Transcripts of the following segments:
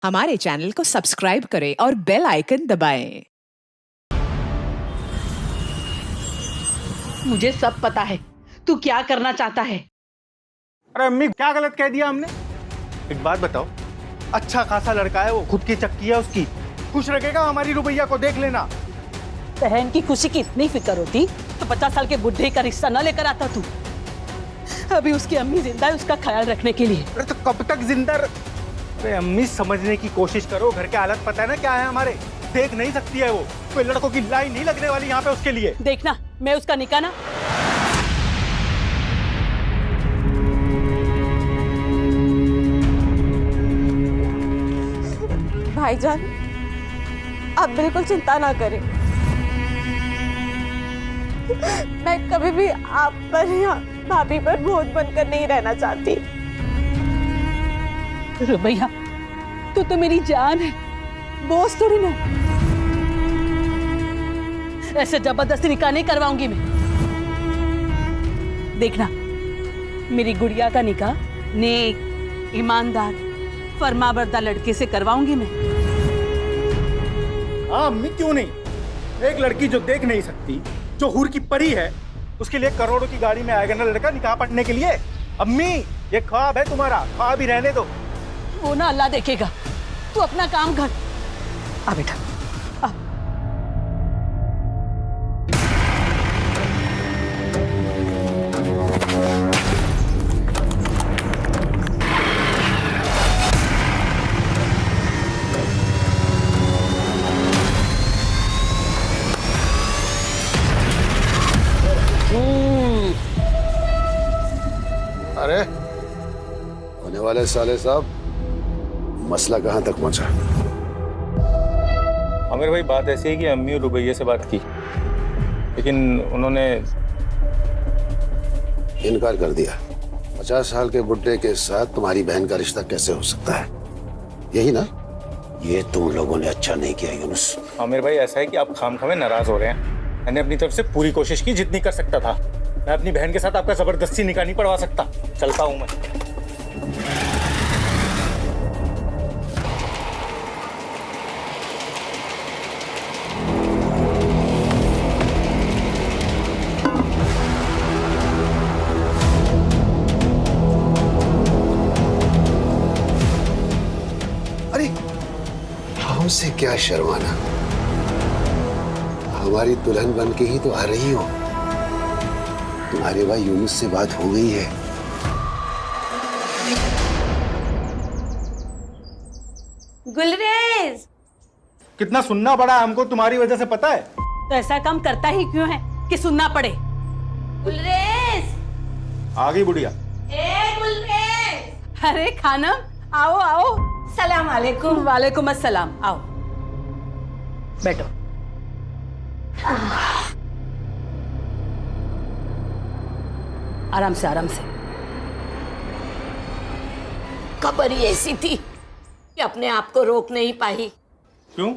हमारे चैनल को सब्सक्राइब करें और बेल आइकन दबाएं। मुझे सब पता है तू क्या करना चाहता है। अरे अम्मी, क्या गलत कह दिया हमने? एक बात बताओ, अच्छा खासा लड़का है वो, खुद की चक्की है उसकी, खुश रखेगा हमारी रुबैया को, देख लेना। बहन की खुशी की इतनी फिक्र होती तो 50 साल के बुढ़े का रिश्ता न लेकर आता तू। अभी उसकी अम्मी जिंदा है उसका ख्याल रखने के लिए। अरे तो कब तक जिंदा? अरे अम्मी, समझने की कोशिश करो, घर के हालत पता है ना क्या है हमारे, देख नहीं सकती है वो। कोई लड़कों की लाइन नहीं लगने वाली यहाँ पे उसके लिए। देखना मैं उसका निकाह ना। भाईजान, आप बिल्कुल चिंता ना करें। मैं कभी भी आप पर या भाभी पर बोझ बनकर नहीं रहना चाहती। रुबैया, तू तो मेरी जान है, बोझ थोड़ी ना। ऐसे जबरदस्ती निकाह नहीं करवाऊंगी मैं। देखना मेरी गुड़िया का निकाह नेक, ईमानदार, फरमाबरदार लड़के से करवाऊंगी मैं। हाँ अम्मी, क्यों नहीं? एक लड़की जो देख नहीं सकती, जो हूर की परी है, उसके लिए करोड़ों की गाड़ी में आएगा ना लड़का निकाह पढ़ने के लिए। अम्मी, ये ख्वाब है तुम्हारा, ख्वाब ही रहने दो। वो ना अल्लाह देखेगा, तू अपना काम कर। आ बेटा आ। अरे होने वाले साले साहब, मसला कहां तक पहुंचा? आमिर भाई, बात ऐसी है कि अम्मी और रुबैया से बात की, लेकिन उन्होंने इनकार कर दिया। 50 साल के बुड्ढे के साथ तुम्हारी बहन का रिश्ता कैसे हो सकता है? यही ना? ये तुम लोगों ने अच्छा नहीं किया यूनुस। आमिर भाई, ऐसा है कि आप खामखामे नाराज हो रहे हैं। मैंने अपनी तरफ से पूरी कोशिश की जितनी कर सकता था। मैं अपनी बहन के साथ आपका जबरदस्ती निकाह नहीं पढ़वा सकता। चलता हूं मैं। अरे हमसे क्या शर्माना, हमारी दुल्हन बन के ही तो आ रही हो। तुम्हारे भाई यूनुस से बात हो गई है। गुलरेज, कितना सुनना पड़ा हमको तुम्हारी वजह से, पता है? तो ऐसा काम करता ही क्यों है कि सुनना पड़े? गुलरेज, आ गई बुढ़िया। ए गुलरेज। अरे खानम, आओ आओ। सलाम वालेकुम। वालेकुम अस्सलाम, आओ बैठो। आराम से आराम से। खबर ही ऐसी थी कि अपने आप को रोक नहीं पाई। क्यों?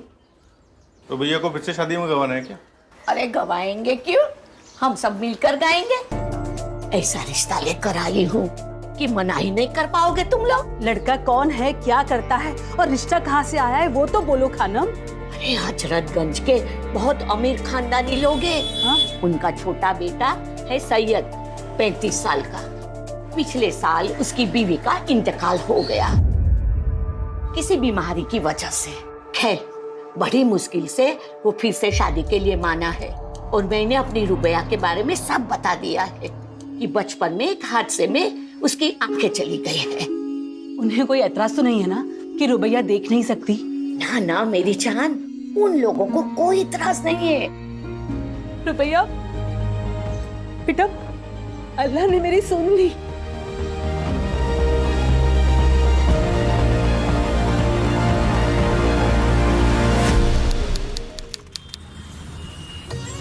तो भैया को फिर से शादी में गवाना है क्या? अरे गवाएंगे क्यों, हम सब मिलकर गाएंगे। ऐसा रिश्ता लेकर आई हूँ कि मना ही नहीं कर पाओगे तुम लोग। लड़का कौन है, क्या करता है और रिश्ता कहाँ से आया है वो तो बोलो खानम। अरे हजरतगंज के बहुत अमीर खानदानी लोग हैं। हाँ? उनका छोटा बेटा है सैयद, 35 साल का। पिछले साल उसकी बीवी का इंतकाल हो गया किसी बीमारी की वजह से। खैर, बड़ी मुश्किल से वो फिर से शादी के लिए माना है। और मैंने अपनी रुबैया के बारे में सब बता दिया है कि बचपन में एक हादसे में उसकी आंखें चली गई है। उन्हें कोई एतराज तो नहीं है ना कि रुबैया देख नहीं सकती? ना ना मेरी जान, उन लोगों को कोई इतराज नहीं है। रुबैया बेटा, अल्लाह ने मेरी सुन ली।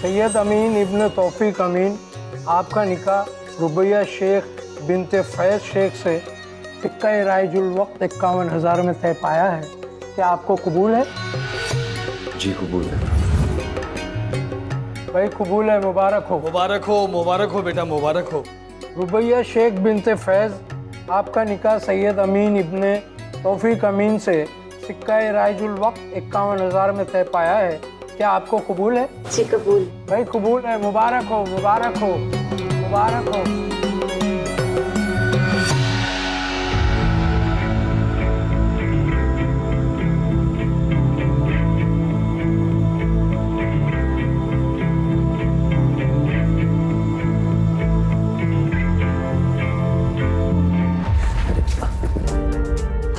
सैयद अमीन इब्न तौफीक अमीन, आपका निकाह रुबैया शेख बिनते फैज शेख से टिक्का राइजुल वक्त 51,000 में तय पाया है। क्या आपको कबूल है? जी कबूल है। भाई कबूल है, मुबारक हो। मुबारक हो, मुबारक हो बेटा, मुबारक हो। रुबैया शेख बिनते फैज, आपका निकाह सैयद अमीन इब्ने तौफीक अमीन से सिक्का राइजुल वक्त 51,000 में तय पाया है। क्या आपको कबूल है? जी कबूल। भाई कबूल है। मुबारक हो, मुबारक हो, मुबारक हो।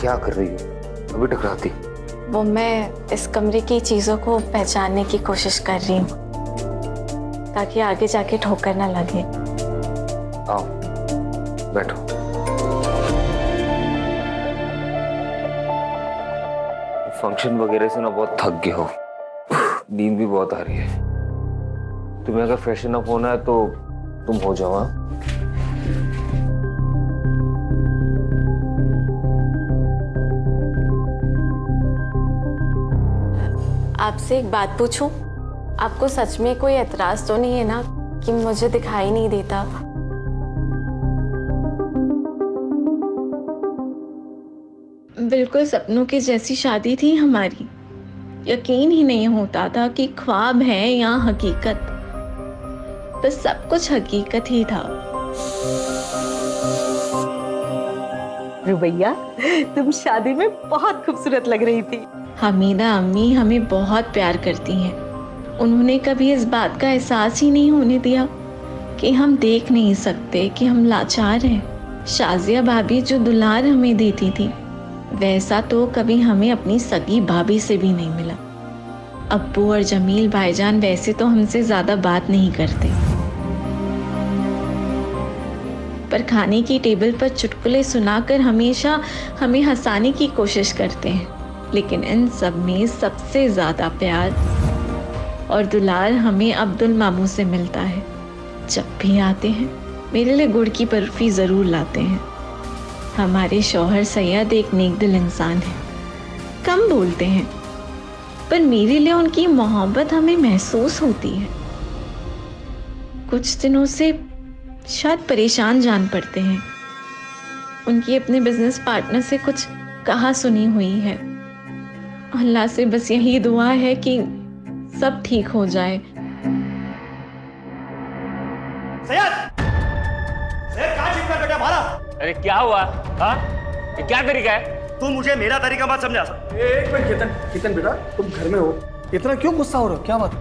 क्या कर रही हो? अभी टकराती। वो मैं इस कमरे की चीजों को पहचानने की कोशिश कर रही हूँ ताकि आगे जाके ठोकर ना लगे। आओ बैठो। फंक्शन वगैरह से ना बहुत थक गए हो, नींद भी बहुत आ रही है। तुम्हें अगर फ्रेशन अप होना है तो तुम हो जाओ। हाँ? आपसे एक बात पूछूं? आपको सच में कोई एतराज तो नहीं है ना कि मुझे दिखाई नहीं देता? बिल्कुल सपनों की जैसी शादी थी हमारी। यकीन ही नहीं होता था कि ख्वाब है या हकीकत। बस सब कुछ हकीकत ही था। रुबैया, तुम शादी में बहुत खूबसूरत लग रही थी। हमीदा अम्मी हमें बहुत प्यार करती हैं। उन्होंने कभी इस बात का एहसास ही नहीं होने दिया कि हम देख नहीं सकते कि हम लाचार हैं। शाजिया भाभी जो दुलार हमें देती थी वैसा तो कभी हमें अपनी सगी भाभी से भी नहीं मिला। अब्बू और जमील भाईजान वैसे तो हमसे ज्यादा बात नहीं करते, पर खाने की टेबल पर चुटकुले सुनाकर हमेशा हमें हंसाने की कोशिश करते हैं। लेकिन इन सब में सबसे ज्यादा प्यार और दुलार हमें अब्दुल मामू से मिलता है। जब भी आते हैं मेरे लिए गुड़ की बर्फी जरूर लाते हैं। हमारे शौहर सैयद एक नेकदिल इंसान है, कम बोलते हैं, पर मेरे लिए उनकी मोहब्बत हमें महसूस होती है। कुछ दिनों से शायद परेशान जान पड़ते हैं। उनकी अपने बिजनेस पार्टनर से कुछ कहा सुनी हुई है। अल्लाह से बस यही दुआ है कि सब ठीक हो जाए। सैयद कहाँ ठीक कर बेटा हमारा? अरे क्या हुआ? हाँ, ये क्या तरीका है? तू मुझे मेरा तरीका मत समझा। एक मिनट केतन बेटा, तुम घर में हो, इतना क्यों गुस्सा हो रहे हो? क्या बात?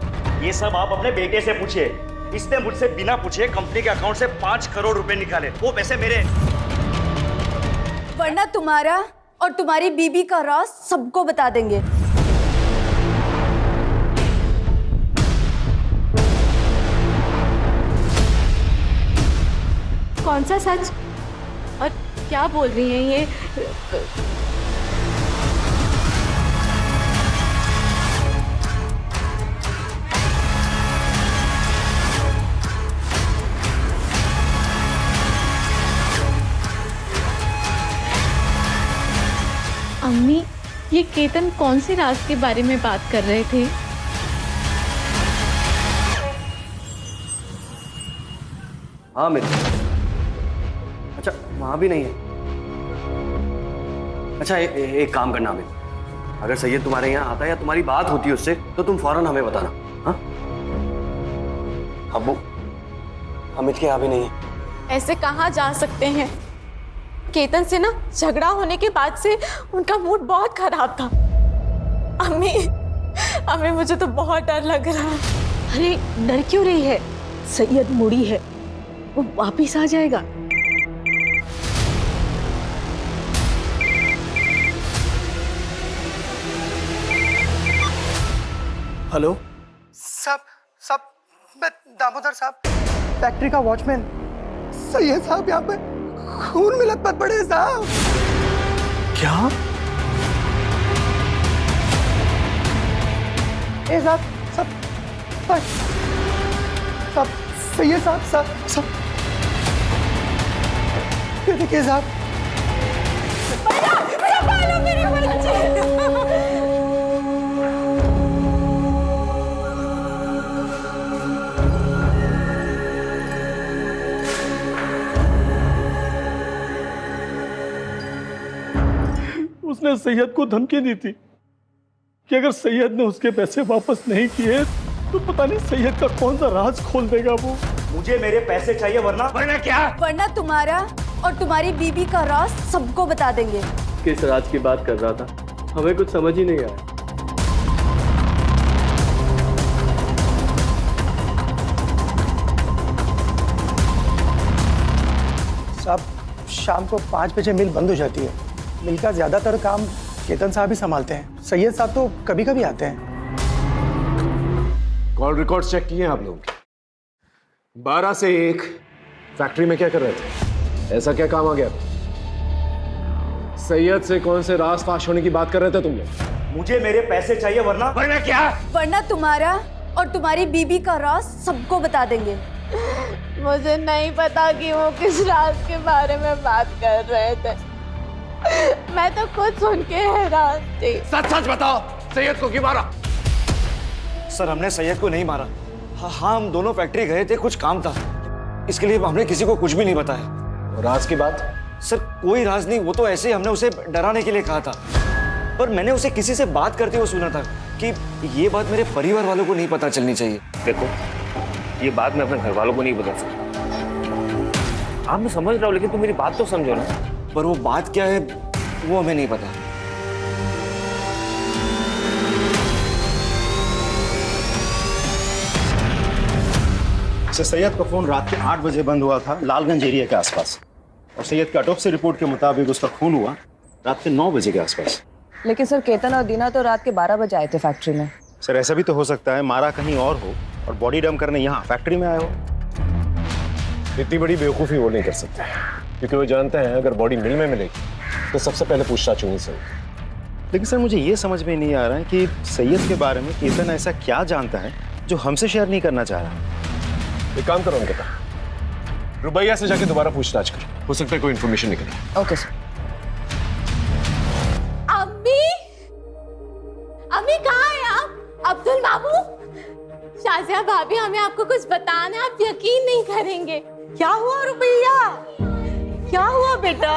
ये सब आप अपने बेटे से पूछिए। इसने मुझसे बिना पूछे कंपनी के अकाउंट से 5 करोड़ रुपए निकाले, वो पैसे मेरे। वरना तुम्हारा और तुम्हारी बीबी का राज सबको बता देंगे। कौन सा सच और क्या बोल रही हैं ये? अम्मी, ये केतन कौन से राज के बारे में बात कर रहे थे? हाँ मेरे। अच्छा वहाँ भी नहीं है। अच्छा एक काम करना अमित, अगर सैयद तुम्हारे यहाँ आता है या तुम्हारी बात होती है उससे तो तुम फौरन हमें बताना। हाँ अब्बू, अमित के यहाँ भी नहीं है। ऐसे कहाँ जा सकते हैं? केतन से ना झगड़ा होने के बाद से उनका मूड बहुत खराब था। अम्मी मुझे तो बहुत डर लग रहा है। अरे डर क्यों रही है? सैयद मुड़ी है, वो वापिस आ जाएगा। हेलो साहब, मैं दामोदर साहब, फैक्ट्री का वॉचमैन। सैयद साहब यहाँ पे खून में लथपथ पड़े साहब। क्या? ए साहब सैयद साहब ये देखिए साहब। उसने सैयद को धमकी दी थी कि अगर सैयद ने उसके पैसे वापस नहीं किए तो पता नहीं सैयद का कौन सा राज खोल देगा वो। मुझे मेरे पैसे चाहिए वरना क्या? वरना तुम्हारा और तुम्हारी बीबी का राज सबको बता देंगे। किस राज की बात कर रहा था, हमें कुछ समझ ही नहीं आया। साहब, शाम को 5 बजे मिल बंद हो जाती है। मिल का ज्यादातर काम केतन साहब ही संभालते हैं। सैयद साहब तो कभी कभी आते हैं। कॉल रिकॉर्ड्स चेक किए हैं आप लोग? 12 से 1 फैक्ट्री में क्या कर रहे थे? ऐसा क्या काम आ गया? सैयद से कौन से राज फाश होने की बात कर रहे थे तुम लोग? मुझे मेरे पैसे चाहिए वरना क्या? वरना तुम्हारा और तुम्हारी बीबी का राज सबको बता देंगे। मुझे नहीं पता कि वो किस राज के बारे में बात कर रहे थे। मैं तो खुद सुन के हैरान थी। सच सच बताओ, सैयद को क्यों मारा? सर, हमने सैयद को नहीं मारा। हाँ, हम दोनों फैक्ट्री गए थे, कुछ काम था, इसके लिए हमने किसी को कुछ भी नहीं बताया। राज की बात? सर, कोई राज नहीं, वो तो ऐसे ही हमने उसे डराने के लिए कहा था। पर मैंने उसे किसी से बात करते हुए सुना था कि ये बात मेरे परिवार वालों को नहीं पता चलनी चाहिए। देखो, ये बात मैं अपने घर वालों को नहीं बता सकता। आप मैं समझ रहा हूँ, लेकिन तुम मेरी बात तो समझो ना। पर वो बात क्या है वो हमें नहीं पता। सैयद का फोन रात के 8 बजे बंद हुआ था लालगंज एरिया के आसपास, और सैयद की ऑटोप्सी रिपोर्ट के मुताबिक उसका खून हुआ रात के 9 बजे के आसपास। लेकिन सर, केतन और दीना तो रात के 12 बजे आए थे फैक्ट्री में। सर, ऐसा भी तो हो सकता है मारा कहीं और हो और बॉडी डंप करने यहाँ फैक्ट्री में आए हो। इतनी बड़ी बेवकूफ़ी वो नहीं कर सकते, क्योंकि वो जानते हैं अगर बॉडी मिल में मिलेगी तो सबसे पहले पूछताछ होनी चाहिए। लेकिन सर, मुझे ये समझ में नहीं आ रहा है कि सैयद के बारे में केतन ऐसा क्या जानता है जो हमसे शेयर नहीं करना चाह रहा। एक काम करो उनके पास, रुबैया से जाके दोबारा पूछताछ करो, हो सकता है कोई इन्फॉर्मेशन निकले। Okay sir. अम्मी, अम्मी कहाँ है आप? अब्दुल बाबू, शाजिया भाभी, हमें आपको कुछ बताना है, आप यकीन नहीं करेंगे। क्या हुआ रुबैया? क्या हुआ बेटा?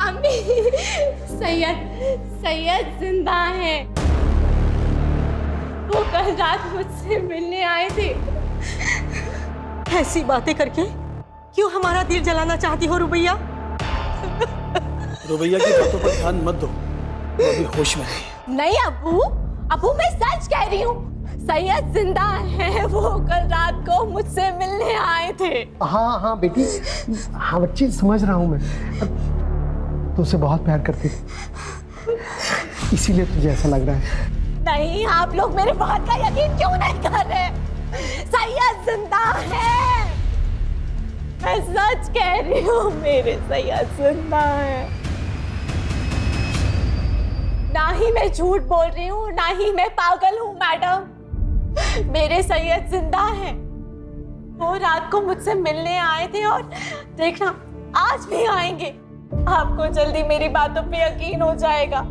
अम्मी, सैयद जिंदा है। वो कल रात मुझसे मिलने आए थे। ऐसी बातें करके क्यों हमारा दिल जलाना चाहती हो रुबैया? रुबैया की बातों पर ध्यान मत दो, वो अभी होश में नहीं। नहीं अबू, मैं सच कह रही हूँ। सैयद जिंदा है, वो कल रात को मुझसे मिलने आए थे। हाँ बेटी, हाँ बच्ची, समझ रहा हूँ मैं। तुझसे बहुत प्यार करती थी, इसीलिए तुझे ऐसा लग रहा है। नहीं, आप लोग मेरे बात का यकीन क्यों नहीं कर रहे? सैयद जिंदा है, मैं सच कह रही हूँ, मेरे सैयद जिंदा है। ना ही मैं झूठ बोल रही हूँ, ना ही मैं पागल हूँ मैडम। मेरे सैयद जिंदा है। वो रात को मुझसे मिलने आए थे और देखना आज भी आएंगे। आपको जल्दी मेरी बातों पे यकीन हो जाएगा।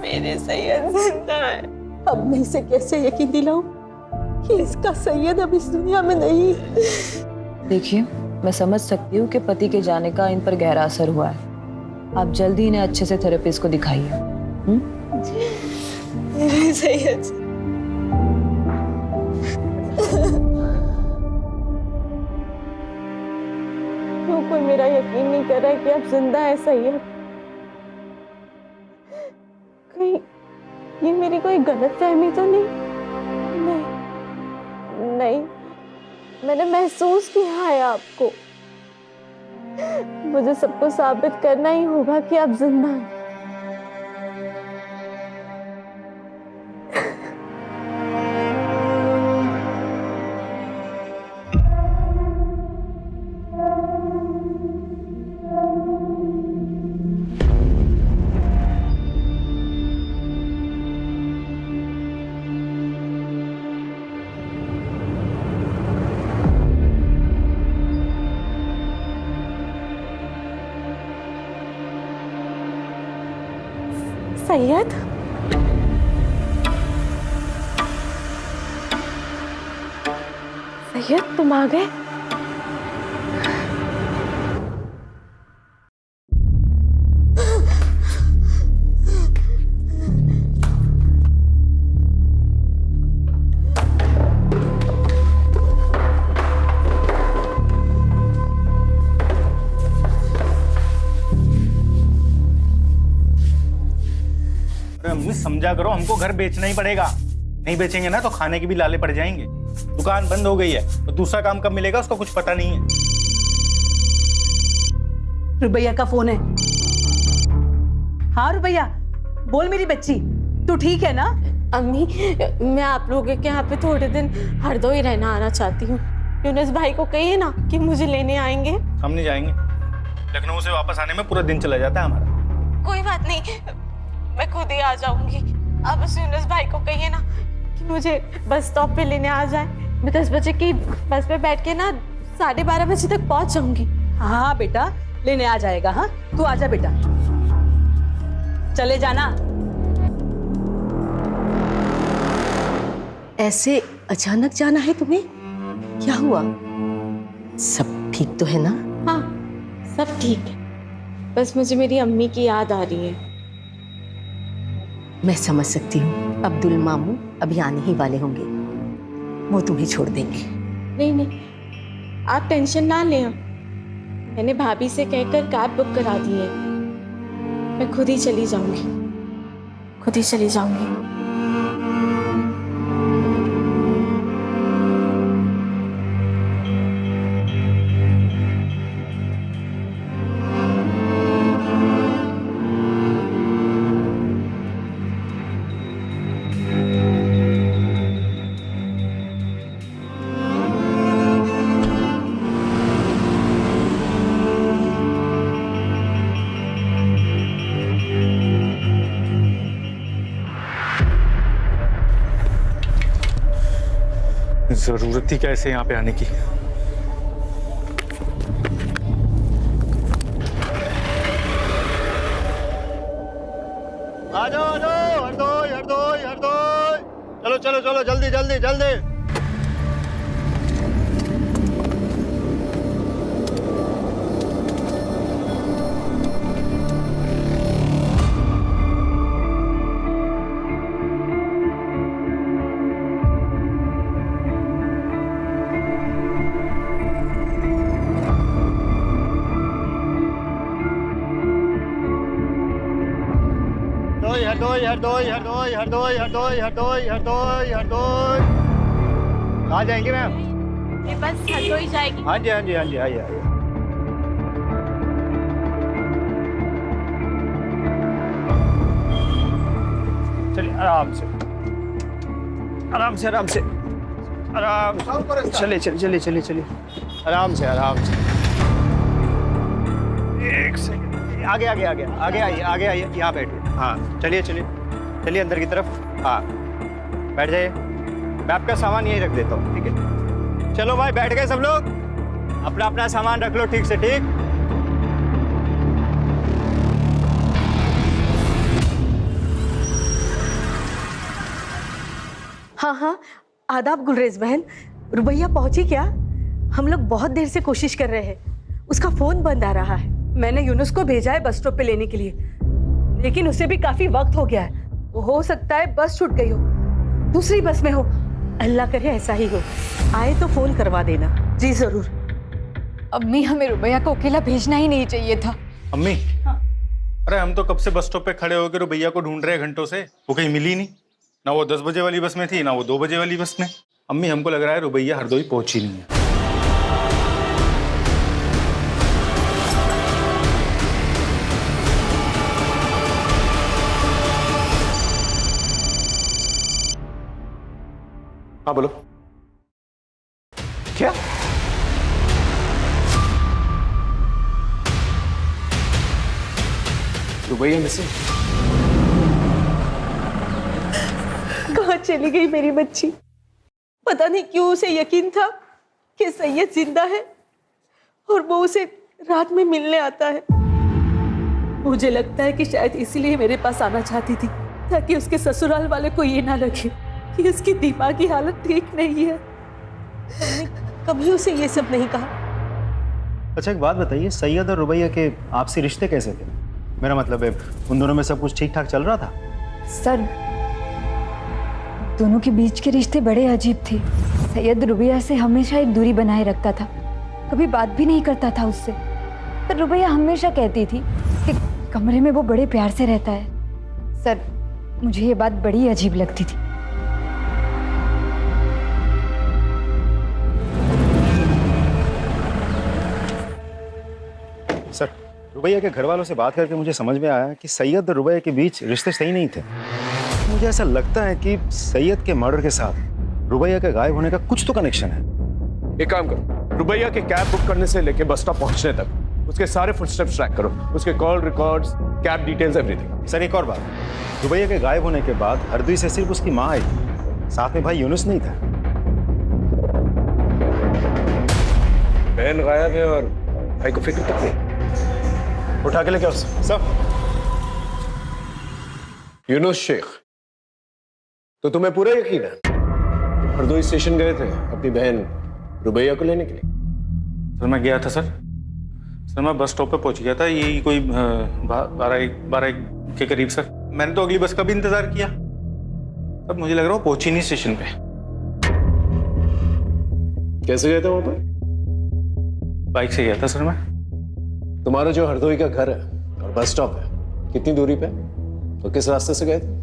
मेरे सैयद जिंदा है। अब मैं इसे कैसे यकीन दिलाऊं कि इसका सैयद अब इस दुनिया में नहीं? देखिए, मैं समझ सकती हूँ कि पति के जाने का इन पर गहरा असर हुआ है। आप जल्दी इन्हें अच्छे से थेरेपिस्ट को दिखाइए। मेरे सैयद, क्यों कोई मेरा यकीन नहीं कर रहा है कि अब जिंदा है सैयद? कहीं ये मेरी कोई गलतफहमी तो नहीं? नहीं, मैंने महसूस किया है आपको। मुझे सबको साबित करना ही होगा कि आप जिंदा हैं। सैयद, सैयद तुम आ गए? अरे अम्मी समझा करो, हमको घर बेचना ही पड़ेगा। नहीं बेचेंगे ना तो खाने के भी लाले पड़ जाएंगे। दुकान बंद हो गई है तो दूसरा काम कब मिलेगा उसका कुछ पता नहीं है। रुबैया का फोन है। हाँ रुबैया, बोल मेरी बच्ची, तू ठीक है ना? अम्मी, मैं आप लोगों के यहाँ पे थोड़े दिन हरदोई रहना आना चाहती हूँ। यूनुस भाई को कहिए ना कि मुझे लेने आएंगे। हम नहीं जाएंगे, लखनऊ से वापस आने में पूरा दिन चला जाता है हमारा। कोई बात नहीं, मैं खुद ही आ जाऊंगी। अब उस यूनुस भाई को कहिए ना कि मुझे बस स्टॉप पे लेने आ जाए। मैं 10 बजे की बस पे बैठ के ना 12:30 बजे तक पहुंच जाऊंगी। हाँ बेटा, लेने आ जाएगा। हाँ तू आजा बेटा, चले जाना। ऐसे अचानक जाना है तुम्हें? क्या हुआ? सब ठीक तो है ना? हाँ, सब ठीक है। बस मुझे मेरी अम्मी की याद आ रही है। मैं समझ सकती हूँ, अब्दुल मामू अभी आने ही वाले होंगे, वो तुम्हें छोड़ देंगे। नहीं नहीं, आप टेंशन ना लें। मैंने भाभी से कहकर कैब बुक करा दी है। मैं खुद ही चली जाऊंगी, खुद ही चली जाऊंगी। जरूरत थी कैसे यहाँ पे आने की? आ जाओ हरदोई हरदोई हरदोई, चलो चलो चलो जल्दी जल्दी जल्दी। हरदोई हरदोई हरदोई हरदोई हरदोई हरदोई हरदोई हरदोई। कहाँ जाएंगी मैम? ये बस हरदोई जाएगी। हाँ जी हाँ जी हाँ जी, आइए आइए। चलिए आराम से आराम से आराम से आराम से, चलिए चलिए चलिए चलिए चलिए, आराम से आराम से। एक सेकंड, आगे आगे आगे आगे आइए, आगे आइए, यहाँ बैठिए। हाँ चलिए चलिए चलिए अंदर की तरफ। हाँ बैठ जाइए, मैं आपका सामान यहीं रख देता हूँ, ठीक है? चलो भाई बैठ गए सब लोग, अपना अपना सामान रख लो ठीक से ठीक। हाँ हाँ, आदाब गुलरेज बहन। रुबैया पहुंची क्या? हम लोग बहुत देर से कोशिश कर रहे हैं, उसका फोन बंद आ रहा है। मैंने यूनुस को भेजा है बस स्टॉप पे लेने के लिए, लेकिन उसे भी काफी वक्त हो गया है। हो सकता है बस छूट गई हो, दूसरी बस में हो। अल्लाह करे ऐसा ही हो। आए तो फोन करवा देना। जी जरूर। अम्मी, हमें रुबैया को अकेला भेजना ही नहीं चाहिए था। अम्मी, अरे हम तो कब से बस स्टॉप पे खड़े होकर रुबैया को ढूंढ रहे हैं घंटों से, वो कहीं मिली नहीं। ना वो 10 बजे वाली बस में थी, ना वो 2 बजे वाली बस में। अम्मी हमको लग रहा है रुबैया हरदोई पहुंची नहीं है। हाँ बोलो। क्या? रुबैया मिसिंग? कहाँ चली गई मेरी बच्ची? पता नहीं क्यों उसे यकीन था कि सैयद जिंदा है और वो उसे रात में मिलने आता है। मुझे लगता है कि शायद इसीलिए मेरे पास आना चाहती थी, ताकि उसके ससुराल वाले को ये ना लगे कि उसकी दिमागी हालत ठीक नहीं है। कभी उसे ये सब नहीं कहा। अच्छा एक बात बताइए, सैयद और रुबैया के आपसी रिश्ते कैसे थे? मेरा मतलब है उन दोनों में सब कुछ ठीक ठाक चल रहा था? सर, दोनों के बीच के रिश्ते बड़े अजीब थे। सैयद रुबैया से हमेशा एक दूरी बनाए रखता था, कभी बात भी नहीं करता था उससे। पर रुबैया हमेशा कहती थी कि कमरे में वो बड़े प्यार से रहता है। सर, मुझे ये बात बड़ी अजीब लगती थी। सर, रुबैया के घर वालों से बात करके मुझे समझ में आया कि सैयद और रुबैया के बीच रिश्ते सही नहीं थे। मुझे ऐसा लगता है कि सैयद के मर्डर के साथ रुबैया के गायब होने का कुछ तो कनेक्शन है। एक काम करो, रुबैया के कैब बुक करने से लेके बस स्टॉप पहुंचने तक उसके सारे फुटस्टेप्स ट्रैक करो, उसके call records, cab details, everything. Sir एक और बात, रुबैया के गायब होने के बाद हरदोई से सिर्फ उसकी माँ आई थी, साथ में भाई यूनुस नहीं था। बहन गायब है और भाई को फिक्र तक नहीं। उठा के लेके आओ सर। यूनुस शेख, तो तुम्हें पूरा यकीन है हरदोई स्टेशन गए थे अपनी बहन रुबैया को लेने के लिए? सर मैं गया था सर मैं बस स्टॉप पे पहुंच गया था, यही कोई 12 के करीब सर। मैंने तो अगली बस का भी इंतजार किया, तब मुझे लग रहा है पहुंची नहीं स्टेशन पे। कैसे गए थे वहां पर? बाइक से गया था सर मैं। तुम्हारा जो हरदोई का घर है और बस स्टॉप है कितनी दूरी पे, तो किस रास्ते से गए थे?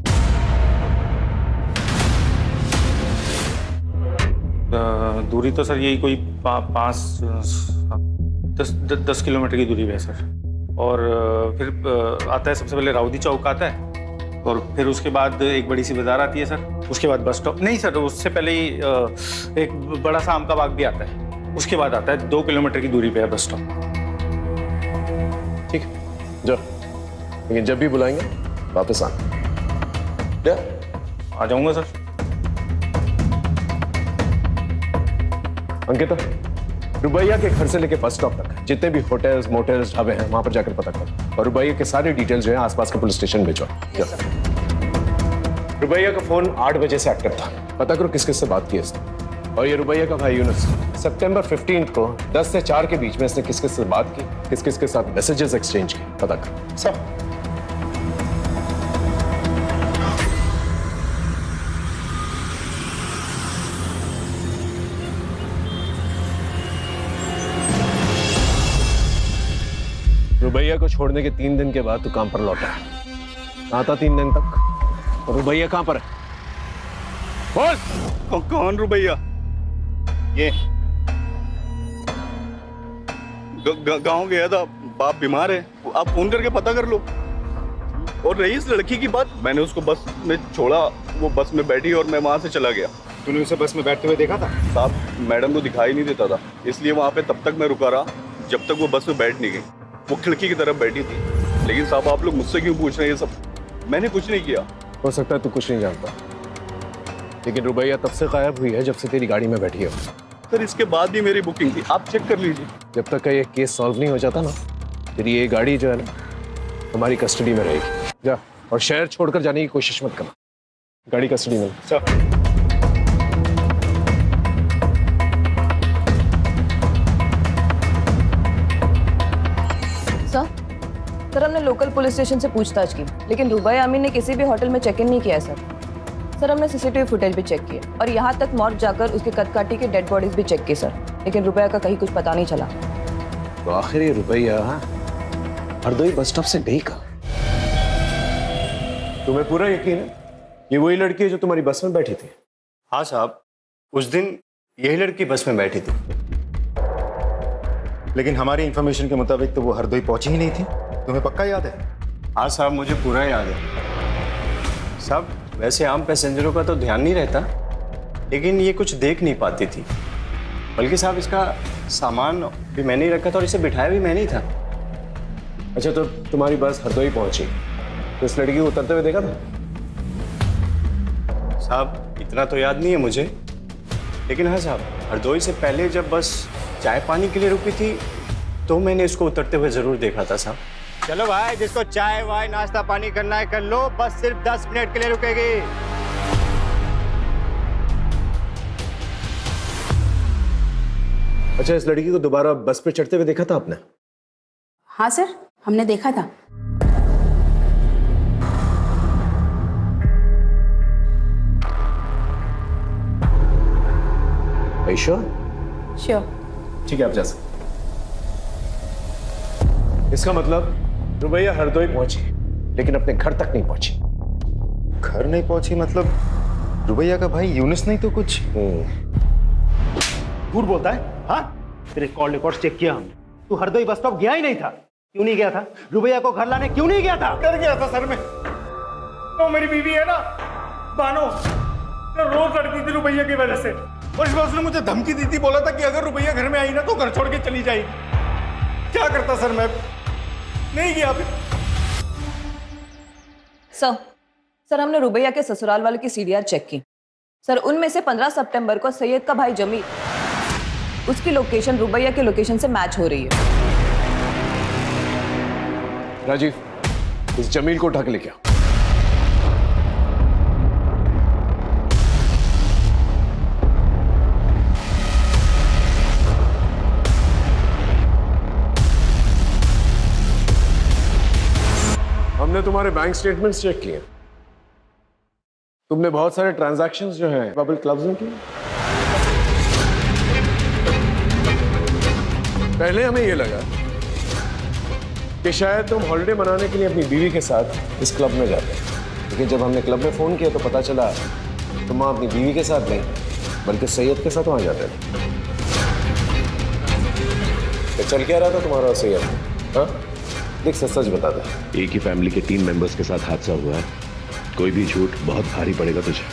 दूरी तो सर यही कोई 10 किलोमीटर की दूरी पे है सर। और फिर आता है सबसे पहले राउदी चौक आता है, और फिर उसके बाद एक बड़ी सी बाजार आती है सर, उसके बाद बस स्टॉप। नहीं सर, उससे पहले ही एक बड़ा सा आम का बाग भी आता है, उसके बाद आता है 2 किलोमीटर की दूरी पे है बस स्टॉप। ठीक है, जाओ, लेकिन जब भी बुलाएंगे वापस आना। आ जाऊंगा सर। अंकिता, रुबैया के घर से लेके बस स्टॉप तक जितने भी होटल्स, मोटल्स, ढाबे हैं वहां पर जाकर पता करो, और रुबैया के सारे डिटेल्स जो है आसपास के पुलिस स्टेशन भेजो। रुबैया का फोन 8 बजे से एक्टिव था, पता करो किस किस से बात की इसने। और ये रुबैया का भाई यूनुस, सितंबर 15 को 10 से 4 के बीच में इसने किस किस से बात की, किस किस के साथ मैसेजेस एक्सचेंज किए, पता करो सब। रुबैया को छोड़ने के 3 दिन के बाद तू काम पर लौटा है। कहाँ था 3 दिन तक? और रुबैया कहाँ पर है? बोल। कौन रुबैया? ये गांव गया था, बाप बीमार है, आप फोन करके पता कर लो। और रही इस लड़की की बात, मैंने उसको बस में छोड़ा, वो बस में बैठी और मैं वहां से चला गया। तूने उसे बस में बैठते हुए देखा था? साहब मैडम को दिखाई नहीं देता था, इसलिए वहां पे तब तक मैं रुका रहा जब तक वो बस में बैठ नहीं गई। वो खिड़की की तरफ बैठी थी। लेकिन साहब आप लोग मुझसे क्यों पूछ रहे हैं ये सब? मैंने कुछ नहीं किया। हो सकता है तू कुछ नहीं जानता, लेकिन रुबैया तब से गायब हुई है जब से तेरी गाड़ी में बैठी है। सर इसके बाद भी मेरी बुकिंग थी, आप चेक कर लीजिए। जब तक का ये केस सॉल्व नहीं हो जाता ना, तेरी ये गाड़ी जो है ना हमारी कस्टडी में रहेगी। जा, और शहर छोड़कर जाने की कोशिश मत करना, गाड़ी कस्टडी में। सर, हमने लोकल पुलिस स्टेशन से पूछताछ की, लेकिन रुबैया अमीन ने किसी भी होटल में चेक इन नहीं किया है सर, हमने सीसीटीवी फुटेज भी चेक किया और यहाँ तक मॉर्ग जाकर उसके कदकाठी की डेड बॉडीज भी चेक की सर, लेकिन रुबैया का कहीं कुछ पता नहीं चला। तो आखिर ये रुबैया हरदोई बस स्टॉप से गई कहाँ? तुम्हें पूरा यकीन है ये वही लड़की है जो तुम्हारी बस में बैठी थी? हाँ साहब, उस दिन यही लड़की बस में बैठी थी। लेकिन हमारी इंफॉर्मेशन के मुताबिक तो वो हरदोई पहुंची ही नहीं थी। तुम्हें पक्का याद है? हाँ साहब, मुझे पूरा याद है साहब। वैसे आम पैसेंजरों का तो ध्यान नहीं रहता, लेकिन ये कुछ देख नहीं पाती थी। बल्कि साहब इसका सामान भी मैंने ही रखा था और इसे बिठाया भी मैंने ही था। अच्छा, तो तुम्हारी बस हरदोई पहुंची तो इस लड़की को उतरते हुए देखा था? साहब इतना तो याद नहीं है मुझे, लेकिन हाँ साहब, हरदोई से पहले जब बस चाय पानी के लिए रुकी थी तो मैंने इसको उतरते हुए जरूर देखा था साहब। चलो भाई, जिसको चाय वाय नाश्ता पानी करना है कर लो, बस सिर्फ 10 मिनट के लिए रुकेगी। अच्छा, इस लड़की को दोबारा बस पे चढ़ते हुए देखा था आपने? हाँ सर, हमने देखा था। श्योर। ठीक है, आप जा सकते। इसका मतलब रुबैया हरदोई पहुंची, लेकिन अपने घर तक नहीं पहुंची। घर नहीं पहुंची मतलब रुबैया का भाई यूनुस नहीं तो कुछ झूठ बोलता है? हाँ, तेरे कॉल रिकॉर्ड चेक किया हमने। तू हरदोई बस स्टॉप गया ही नहीं था। क्यों नहीं गया था? रुबैया को घर लाने क्यों नहीं गया था? कर गया था सर मैं। तो मेरी बीवी है ना बानो, तो रोज लड़ती थी रुबैया की वजह से, और इस बार उसने मुझे धमकी दी थी, बोला था कि अगर रुबैया घर में आई ना तो घर छोड़ के चली जाएगी। क्या करता सर मैं? नहीं गया फिर। सर हमने रुबैया के ससुराल वाले की सीडीआर चेक की सर। उनमें से 15 सितंबर को सैयद का भाई जमील, उसकी लोकेशन रुबैया के लोकेशन से मैच हो रही है। राजीव, इस जमील को उठा के लेके आओ। हमने तुम्हारे बैंक स्टेटमेंट्स चेक किए। तुमने बहुत सारे ट्रांजैक्शंस जो हैं बबल क्लब्स में किए। पहले हमें यह लगा कि शायद तुम हॉलिडे मनाने के लिए अपनी बीवी के साथ इस क्लब में जाते, लेकिन जब हमने क्लब में फोन किया तो पता चला तुम वहां अपनी बीवी के साथ नहीं बल्कि सैयद के साथ वहां जाते थे। तो चल क्या रहा था तुम्हारा और सैयद? हाँ, देख सच बता दे। एक ही फैमिली के 3 मेंबर्स के साथ हादसा हुआ है, कोई भी झूठ बहुत भारी पड़ेगा तुझे।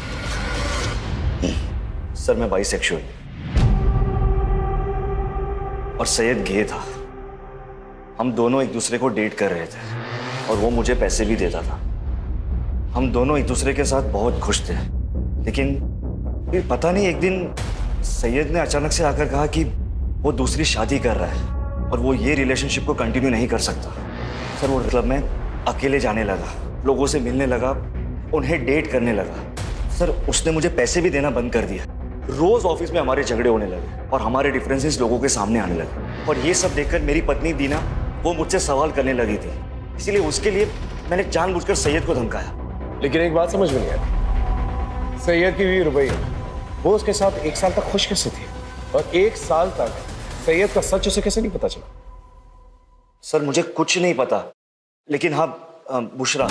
सर मैं बाइसेक्सुअल और सैयद गे था। हम दोनों एक दूसरे को डेट कर रहे थे और वो मुझे पैसे भी देता था। हम दोनों एक दूसरे के साथ बहुत खुश थे, लेकिन फिर पता नहीं एक दिन सैयद ने अचानक से आकर कहा कि वो दूसरी शादी कर रहा है और वो ये रिलेशनशिप को कंटिन्यू नहीं कर सकता। सर वो क्लब में अकेले जाने लगा, लोगों से मिलने लगा, उन्हें डेट करने लगा। सर उसने मुझे पैसे भी देना बंद कर दिया। रोज ऑफिस में हमारे झगड़े होने लगे और हमारे डिफरेंसेस लोगों के सामने आने लगे। और ये सब देखकर मेरी पत्नी दीना वो मुझसे सवाल करने लगी थी, इसीलिए उसके लिए मैंने जानबूझकर सैयद को धमकाया। लेकिन एक बात समझ में नहीं आई, सैयद की बीवी रुबैया, वो उसके साथ 1 साल तक खुश कैसे थी और 1 साल तक सैयद का सच उसे कैसे नहीं पता चला? सर मुझे कुछ नहीं पता, लेकिन हाँ बुशरा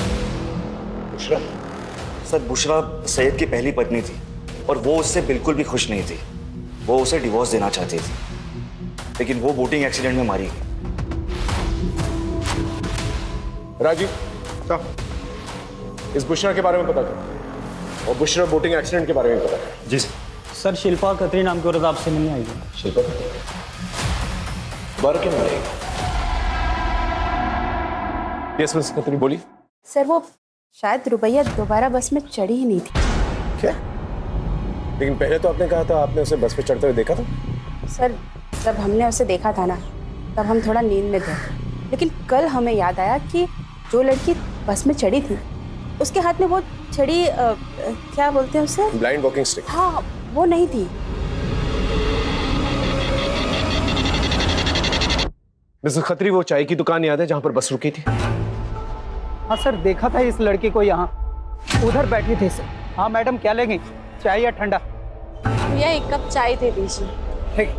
सर, बुशरा सैयद की पहली पत्नी थी और वो उससे बिल्कुल भी खुश नहीं थी। वो उसे डिवोर्स देना चाहती थी, लेकिन वो बोटिंग एक्सीडेंट में मारी गई। राजीव, इस बुशरा के बारे में पता करो और बुशरा बोटिंग एक्सीडेंट के बारे में पता करो। जी सर शिल्पा खत्री नाम की औरत आपसे मिलने आई है। शिल्पा खत्री दोबारा क्यों मिलेगी? यस मिस खत्री बोली। सर वो शायद रुबैया दोबारा बस में चढ़ी ही नहीं थी। क्या? लेकिन पहले तो आपने कहा था आपने उसे बस पे चढ़ते हुए देखा था। सर जब हमने उसे देखा था ना तब हम थोड़ा नींद में थे, लेकिन कल हमें याद आया कि जो लड़की बस में चढ़ी थी उसके हाथ में वो छड़ी क्या बोलते हैं उसे? Blind walking stick. हाँ वो नहीं थी। मिसेस खत्री, वो चाय की दुकान याद है जहां पर बस रुकी थी? हाँ सर देखा था इस लड़की को यहाँ, उधर बैठी थी सर। हाँ मैडम क्या लेंगी, चाय या ठंडा? भैया 1 कप चाय दे दीजिए। ठीक।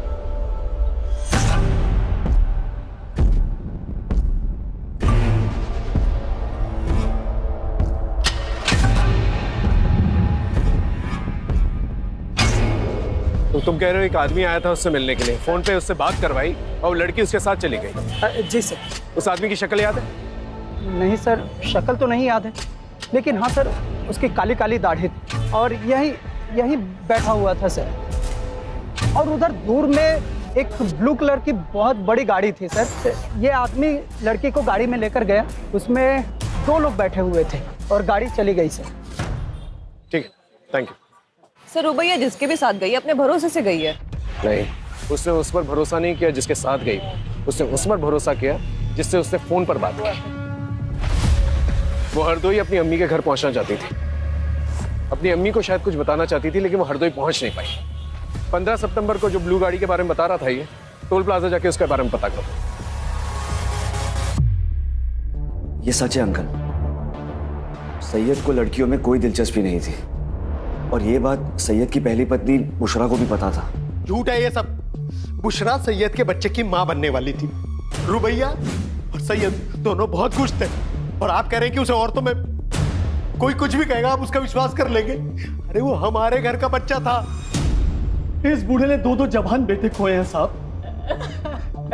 तो तुम कह रहे हो एक आदमी आया था उससे मिलने के लिए, फोन पे उससे बात करवाई और वो लड़की उसके साथ चली गई? जी सर। उस आदमी की शक्ल याद है? नहीं सर शक्ल तो नहीं याद है, लेकिन हाँ सर उसकी काली काली दाढ़ी थी और यही बैठा हुआ था सर। और उधर दूर में एक ब्लू कलर की बहुत बड़ी गाड़ी थी सर। ये आदमी लड़की को गाड़ी में लेकर गया, उसमें 2 लोग बैठे हुए थे और गाड़ी चली गई सर। ठीक है, थैंक यू। सर रुबैया जिसके भी साथ गई है अपने भरोसे से गई है। नहीं, उसने उस पर भरोसा नहीं किया जिसके साथ गई, उसने उस पर भरोसा किया जिससे उसने फोन पर बात की। वो हरदोई अपनी अम्मी के घर पहुंचना चाहती थी, अपनी अम्मी को शायद कुछ बताना चाहती थी, लेकिन वो हरदोई पहुंच नहीं पाई। 15 सितंबर को जो ब्लू गाड़ी के बारे में बता रहा था ये, टोल प्लाजा जाके उसके बारे में पता करो। ये सच है अंकल, सैयद को लड़कियों में कोई दिलचस्पी नहीं थी और ये बात सैयद की पहली पत्नी बुशरा को भी पता था। झूठ है ये सब। बुशरा सैयद के बच्चे की मां बनने वाली थी। रुबैया और सैयद दोनों बहुत खुश थे और आप कह रहे हैं कि उसे औरतों में कोई कुछ भी कहेगा आप उसका विश्वास कर लेंगे? अरे वो हमारे घर का बच्चा था। इस बूढ़े ने 2 जवान बेटे खोए हैं साहब।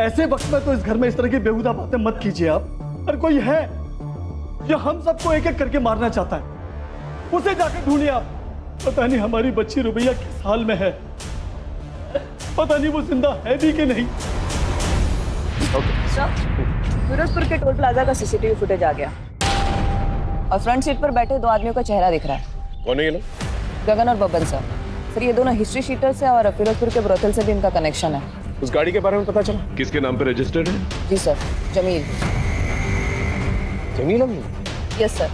ऐसे वक्त में तो इस घर में इस तरह की बेहुदा बातें मत कीजिए आप। और कोई है जो हम सबको एक एक करके मारना चाहता है, उसे जाकर ढूंढिए आप। पता नहीं हमारी बच्ची रुबैया किस हाल में है, पता नहीं वो जिंदा है भी कि नहीं। सूरजपुर के टोल प्लाजा का सीसीटीवी फुटेज आ गया और फ्रंट सीट पर बैठे 2 आदमियों का चेहरा दिख रहा है। कौन है ये लोग? गगन और बब्बन सर। सर ये दोनों हिस्ट्री शीटर्स हैं और फिरोजपुर के ब्रोथल से भी इनका कनेक्शन है। उस गाड़ी के बारे में पता चला? किसके नाम पर रजिस्टर्ड है? जी sir, Jameel. Jameel Amin? Yes sir.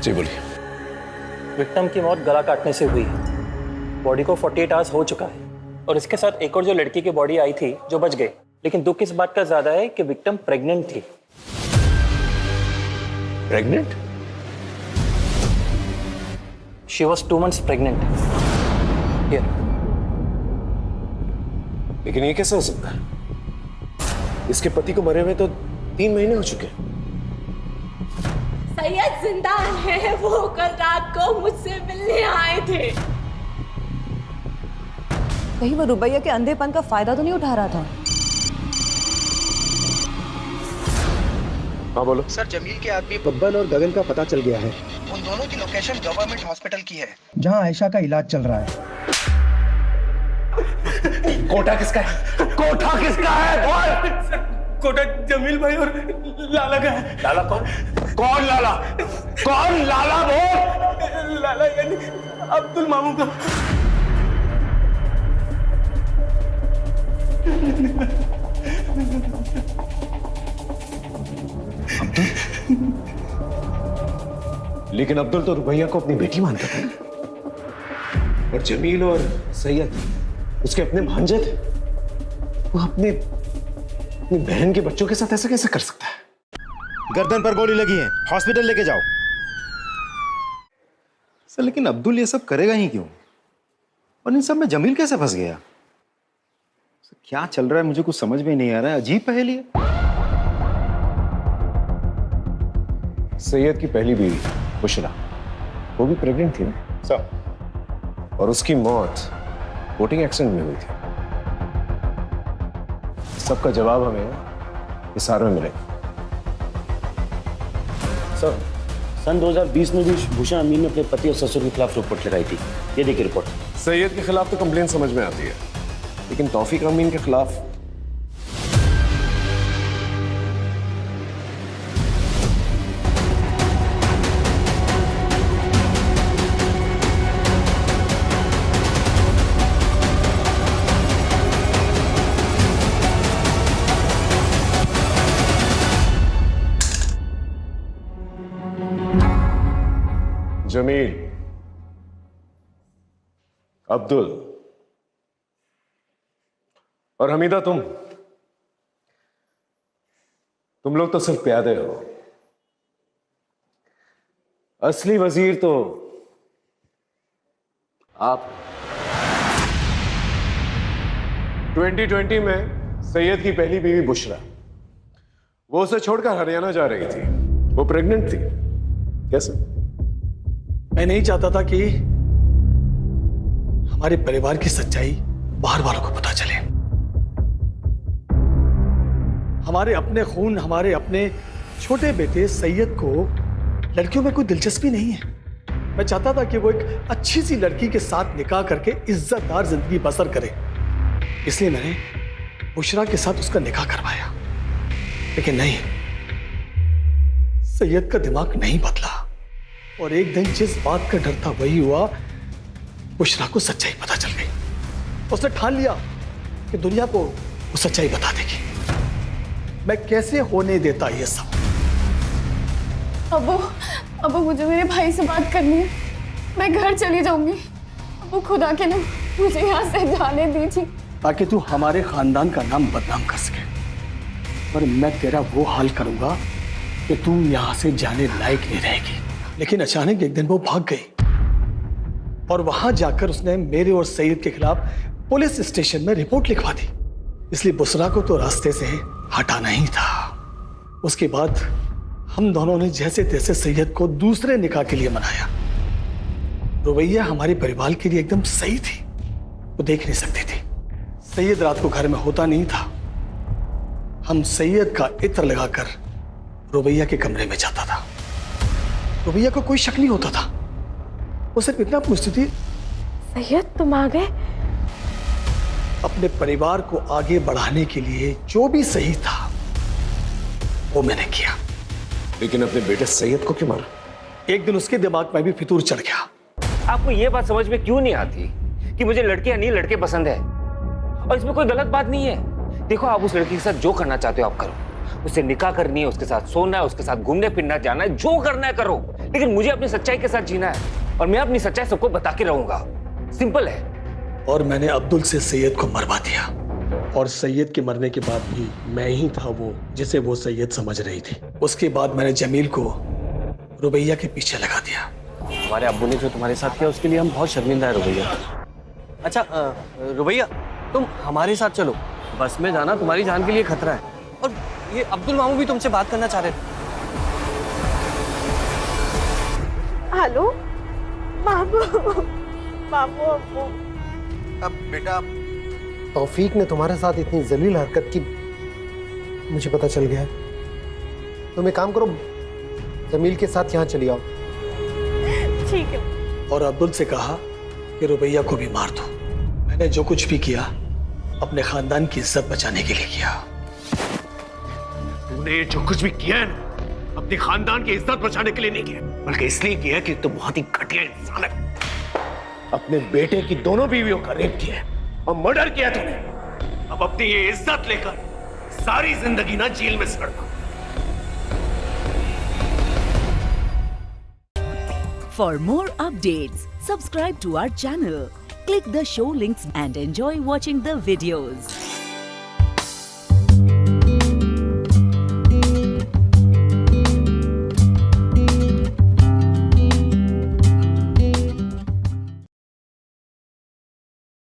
जी बोलिए। विक्टिम की मौत गला काटने से हुई है। बॉडी को 48 आवर्स हो चुका है और इसके साथ एक और जो लड़की की बॉडी आई थी जो बच गई। लेकिन दुख इस बात का ज्यादा है कि विक्टिम प्रेग्नेंट थी। Pregnant? She was 2 months pregnant. लेकिन ये कैसे हो सकता है? इसके पति को मरे हुए तो 3 महीने हो चुके हैं। सैयद जिंदा है, वो कल रात को मुझसे मिलने आए थे। कहीं वो रुबैया के अंधेपन का फायदा तो नहीं उठा रहा था? हाँ बोलो। सर जमील के आदमी बब्बन और गगन का पता चल गया है। उन दोनों की लोकेशन गवर्नमेंट हॉस्पिटल की है जहां आयशा का इलाज चल रहा है। कोटा किसका है? कोटा किसका है? कोटा जमील भाई और लाला का है। लाला कौन? कौन लाला? कौन लाला? वो लाला यानी अब्दुल मामू का। लेकिन अब्दुल तो रुबैया को अपनी बेटी मानता था और जमील और सैयद उसके अपने भांजे थे। वो अपनी बहन के बच्चों के साथ ऐसा कैसे कर सकता है? गर्दन पर गोली लगी है, हॉस्पिटल लेके जाओ। सर लेकिन अब्दुल ये सब करेगा ही क्यों? और इन सब में जमील कैसे फंस गया? सर, क्या चल रहा है मुझे कुछ समझ में नहीं आ रहा है। अजीब पहेली है। सैयद की पहली बीवी बुशरा, वो भी प्रेग्नेंट थी ना सर? और उसकी मौत बोटिंग एक्सीडेंट में हुई थी। सबका जवाब हमें इशारों में मिलेगा। सर सन 2020 में भी भूषण अमीन ने अपने पति और ससुर के खिलाफ रिपोर्ट लगाई थी। ये देखिए रिपोर्ट। सैयद के खिलाफ तो कंप्लेन समझ में आती है, लेकिन तौफीक अमीन के खिलाफ जमील, अब्दुल और हमीदा, तुम लोग तो सिर्फ प्यादे हो। असली वजीर तो आप। 2020 में सैयद की पहली बीवी बुशरा, वो उसे छोड़कर हरियाणा जा रही थी। वो प्रेग्नेंट थी। कैसे? मैं नहीं चाहता था कि हमारे परिवार की सच्चाई बाहर वालों को पता चले। हमारे अपने खून, हमारे अपने छोटे बेटे सैयद को लड़कियों में कोई दिलचस्पी नहीं है। मैं चाहता था कि वो एक अच्छी सी लड़की के साथ निकाह करके इज्जतदार जिंदगी बसर करे। इसलिए मैंने बुशरा के साथ उसका निकाह करवाया। लेकिन नहीं, सैयद का दिमाग नहीं बदला और एक दिन जिस बात का डर था वही हुआ। बुशरा को सच्चाई पता चल गई। उसने ठान लिया कि दुनिया को वो सच्चाई बता देगी। मैं कैसे होने देता ये सब? अबू मुझे मेरे भाई से बात करनी है। मैं घर चली जाऊंगी। अबू खुदा के नाम मुझे यहाँ से जाने दीजिए, ताकि तू हमारे खानदान का नाम बदनाम कर सके। पर मैं तेरा वो हाल करूंगा कि तू यहाँ से जाने लायक नहीं रहेगी। लेकिन अचानक एक दिन वो भाग गई और वहां जाकर उसने मेरे और सईद के खिलाफ पुलिस स्टेशन में रिपोर्ट लिखवा दी। इसलिए बुशरा को तो रास्ते से हटाना ही था। उसके बाद हम दोनों ने जैसे तैसे सैयद को दूसरे निकाह के लिए मनाया। रुबैया हमारे परिवार के लिए एकदम सही थी, वो देख नहीं सकती थी। सैयद रात को घर में होता नहीं था। हम सैयद का इत्र लगाकर रुबैया के कमरे में जाता था। रुबैया को कोई शक नहीं होता था, वो सिर्फ इतना पूछती थी, सैयद तुम आ गए? अपने परिवार को आगे बढ़ाने के लिए जो भी सही था वो मैंने किया। लेकिन अपने बेटे सैयद को क्यों मारा? एक दिन उसके दिमाग में भी फितूर चढ़ गया। आपको ये बात समझ में क्यों नहीं आती कि मुझे लड़के या नहीं लड़के पसंद है? और इसमें कोई गलत बात नहीं है। देखो, आप उस लड़की के साथ जो करना चाहते हो आप करो। उससे निकाह करनी है, उसके साथ सोना है, उसके साथ घूमने फिरना जाना है, जो करना है करो। लेकिन मुझे अपनी सच्चाई के साथ जीना है और मैं अपनी सच्चाई सबको बता के रहूंगा। सिंपल है। और मैंने अब्दुल से सैयद को मरवा दिया। और सैयद के मरने के बाद भी मैं ही था वो जिसे वो सैयद समझ रही थी। उसके बाद मैंने जमील को रुबैया के पीछे लगा दिया। हमारे अब्बू ने जो तुम्हारे साथ किया उसके लिए हम बहुत शर्मिंदा है रुबैया। अच्छा रुबैया, तुम हमारे साथ चलो, बस में जाना तुम्हारी जान के लिए खतरा है। और ये अब्दुल मामू भी तुमसे बात करना चाह रहे थे। हेलो मामू, मामू अब्बू। अब बेटा, तौफीक ने तुम्हारे साथ इतनी जलील हरकत की मुझे पता चल गया है। तुम एक काम करो, जमील के साथ यहाँ चली आओ। ठीक है। और अब्दुल से कहा कि रुबैया को भी मार दो। मैंने जो कुछ भी किया अपने खानदान की इज्जत बचाने के लिए किया। तूने जो कुछ भी किया है ना, अपने खानदान की इज्जत बचाने के लिए नहीं किया, बल्कि इसलिए किया कि तुम बहुत ही घटिया इंसान है। अपने बेटे की दोनों बीवियों का रेप किया है और मर्डर किया तूने। अब अपनी ये इज्जत लेकर सारी जिंदगी ना जेल में सड़ना। For more updates, subscribe to our channel, click the show links and enjoy watching the videos.